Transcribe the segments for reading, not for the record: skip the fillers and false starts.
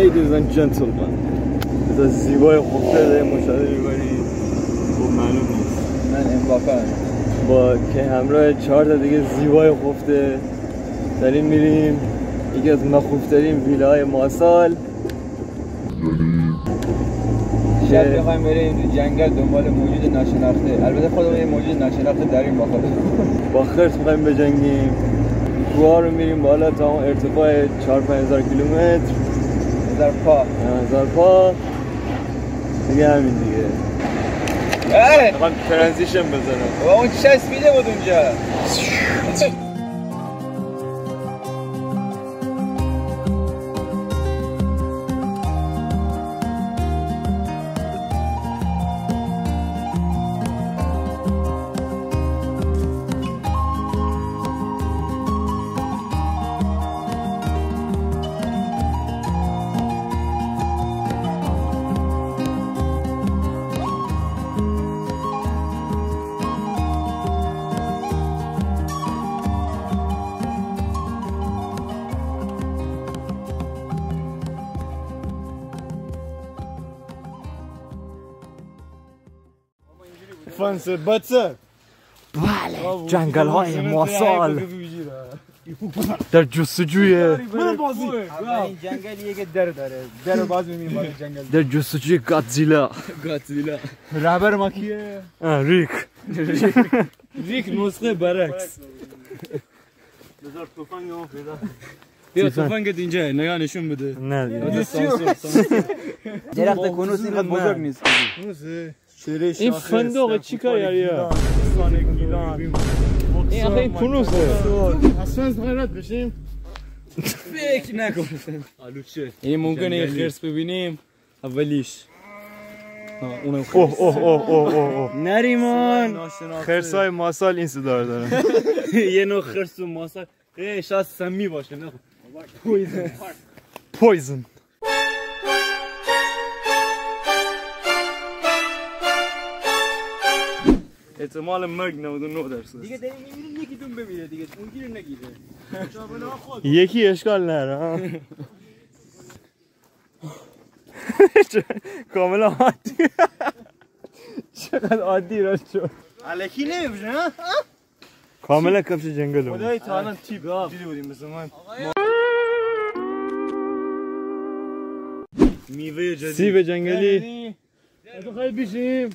Ladies and gentlemen از زیبای خفته داریم مشاهده می‌کنید. خب معلوم نیست من امباپه با که همراه 4 تا دیگه زیبای خفته داریم میریم یکی از مخوفترین ویلاهای ماسال. شاید بخوایم بریم تو جنگل دنبال موجود ناشناخته. البته خودمون یه موجود ناشناخته داریم با خودمون. با خرس می‌خوایم بجنگیم. کوه رو میریم بالا تا اون ارتفاع 4-5 هزار کیلومتر. 1000 پا دیگه همین دیگه. میخوام ترانزیشن بزنم. با اون چه اسپیده بود اونجا؟ فانسه بچه بله جنگل های ماسال در جستجوی این جنگلیه که در داره. در باز می‌بینیم بالا جنگل. در جستجوی گاتزیلا رهبر ما کیه؟ ریک نسخه برعکس. بذار تفنگمو پیدا. بیا تفنگت اینجا نگاه نشون بده. نه درخت کنوس اینقدر بزرگ نیست. این فندق چی کار یاریا؟ این آخه این کنوسه. اصلا غیرت بشیم. فکر نکن. آلوچه. این ممکنه یه خرس ببینیم. اولیش. اوه نریمان. خرسای ماسال این صدا رو دارن. یه نوع خرس و ماسال. شاید سمی باشه نه. پویزن احتمال مرگ 99%. دیگه داریم می‌بینیم یکیتون بمیره دیگه. اون گیر نگیره. یکی اشکال نره. کاملا عادی. چقدر عادی راست شد. الکی نمیشه. کاملا کفش جنگل بود. خدای تا الان تیپ دیدی بودیم مثل من. میوه جدید. سیب جنگلی. تو خیلی بیشیم.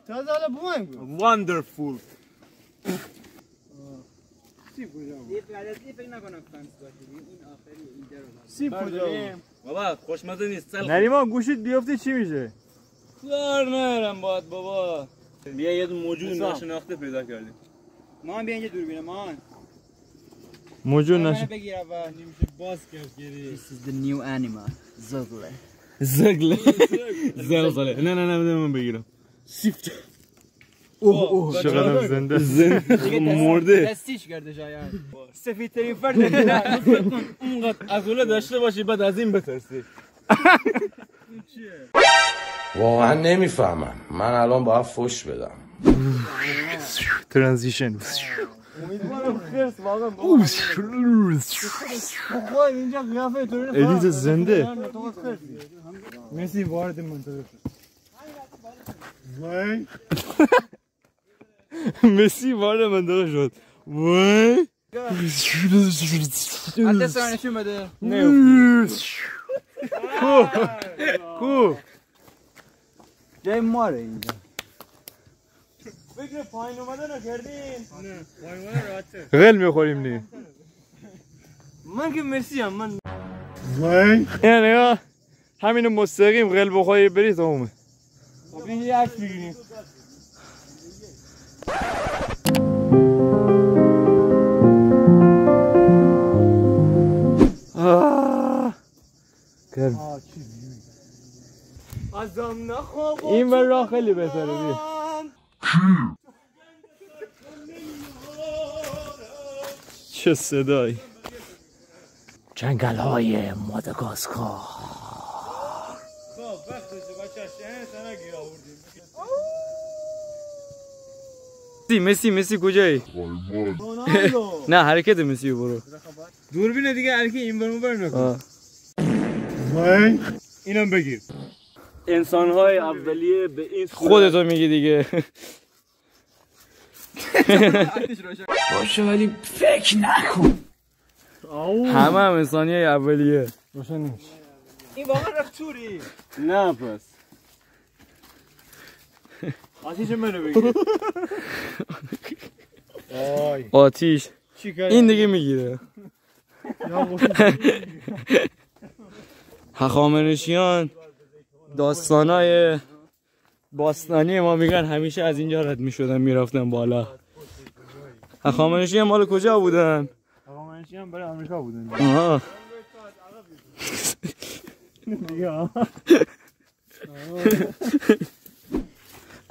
تازه حالا بویم. Wonderful. سیب کجا؟ یه فکر نکنم فنس باشه. این آخری این درو. سیب کجا؟ بابا خوشمزه نیست. نریمان گوشت بیفته چی میشه؟ کار ندارم باید بابا. بیا یه موجود ناشناخته پیدا کردیم. مان بیا اینجا دوربینه مان. موجود نشه. بگیر اول. نمیشه باز کرد گیری. This is the new animal. زغله. زغله. نه من بگیرم. سیفت. اوه چقدر زنده. مرده. دستیش کرده شاید. سفیدترین فرد. اونقدر عضله داشته باشی بعد از این بترسی. واقعا نمیفهمم. من الان باید فوش بدم. ترانزیشن. امیدوارم خرس واقعا خواهد اینجا قیافه طوری الیت زنده. مسی وارد منطقه وای مسی وارد منطقه شد. وای حتی سرانشون بده. کو جای ماره اینجا. فکر پایین اومده نکردین؟ نه پایین اومده راحته. غل میخوریم نیم. من که مسی هم من وای یعنی ها همینو مستقیم غل بخوری بری تمومه. خب این یه عکس بگیریم. ازم نخواب این بر راه خیلی بهتره بیا. چه صدایی. جنگل های ماداگاسکار. مسی کجایی؟ نه حرکت مسی برو. دوربین دیگه الکی این برون بر نکن. اینم بگیر. انسان‌های اولیه به این خودتو میگی دیگه. باشه ولی فکر نکن. همه انسان‌های اولیه. روشن نمیشه. این واقعا رفت توری. نه پس. آتیش منو بگیر. آتیش. این دیگه میگیره. هخامنشیان داستانای باستانی ما میگن همیشه از اینجا رد میشدن میرفتن بالا. هخامنشیان مال کجا بودن؟ هخامنشیان برای آمریکا بودن. آها.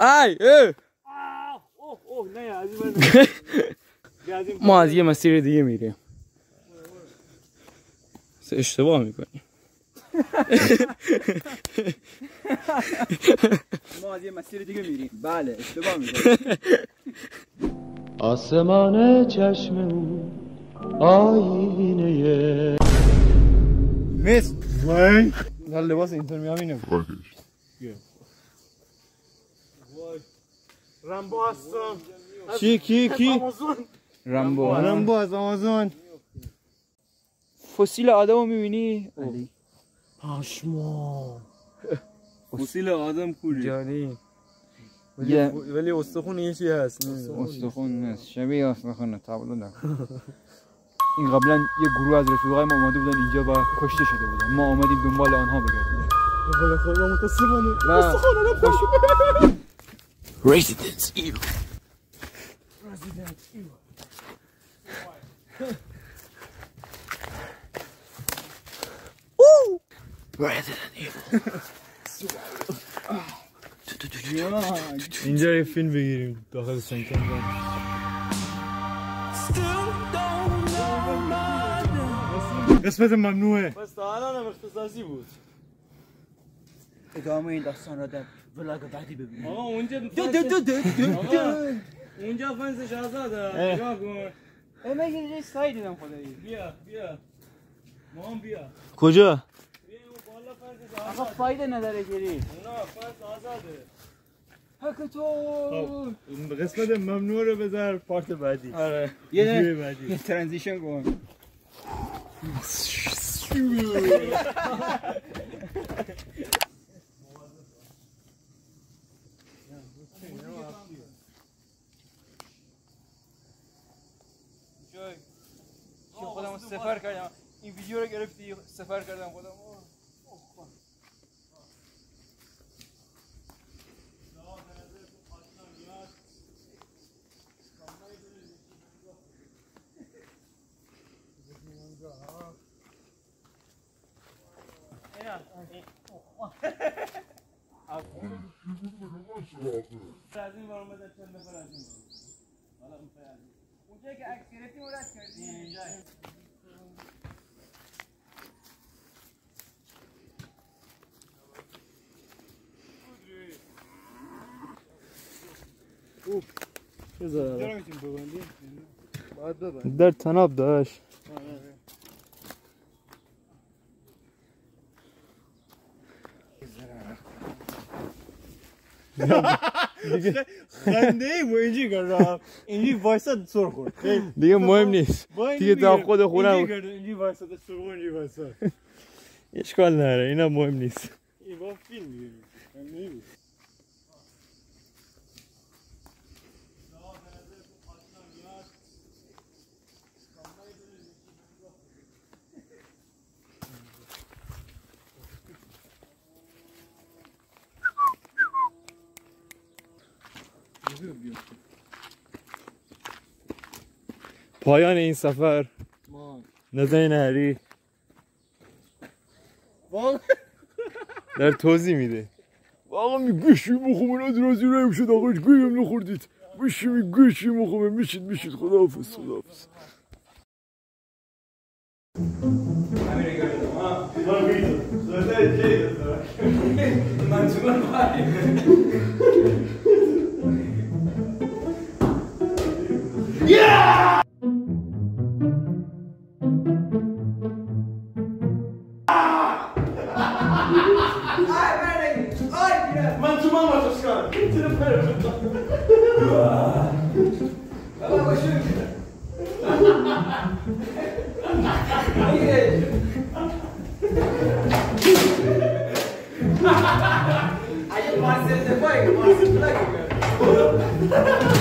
ای ما از یه مسیر دیگه میریم. اشتباه میکنیم. ما از یه مسیر دیگه میریم. بله اشتباه میکنیم. آسمان چشم او آینه مس وای نه لباس اینطور میام اینه. رامبو هستم. کی رامبو از آمازون. فسیل آدمو میبینی؟ پشما فسیل آدم کوری جانی. ولی استخون یه چی هست. استخون نیست، شبیه استخونه تابلو نکن. این قبلا یه گروه از رفیقای ما اومده بودن اینجا و کشته شده بودن. ما آمدیم دنبال آنها بگردیم. دنبال خدا متاسفانه استخونه نپاشیم. Resident Evil. اینجا یه فیلم بگیریم داخل سنکن. قسمت ممنوعه. بس تا الان هم اختصاصی بود. ادامه این داستان را در ولاگ بعدی ببینیم. آقا اونجا اونجا فنسش آزاده. نگاه کن. من یه سایه دیدم خدایی. بیا مام بیا. کجا؟ بیا اون بالا فنسش آزاده. آقا فایده نداره گیری. نه فنس آزاده. حق تو. قسمت ممنوع رو بذار پارت بعدی. آره. یه ترانزیشن کن. خودم سفر کردم. این ویدیو رو گرفتی سفر کردم خودم. اونجا که عکس گرفتی مرد کردی. در تناب داشت. دیگه خنده ای و اینجی کردم اینجی وایساد سر خورد دیگه مهم نیست دیگه تا خود خونه اینجی وایساد سر خورد اینجی وایساد اشکال نداره اینا مهم نیست. این با فیلم میگیریم پایان این سفر نزدن هری در توضیح میده. واقعا میگوشی مخومه از رازی رایم شد آقاش گویم نخوردید میشی میگوشی مخومه میشید خداحافظ mama Toscana. Tira para. Ela vai chegar. Aí eu passei depois, eu passei por aqui, cara.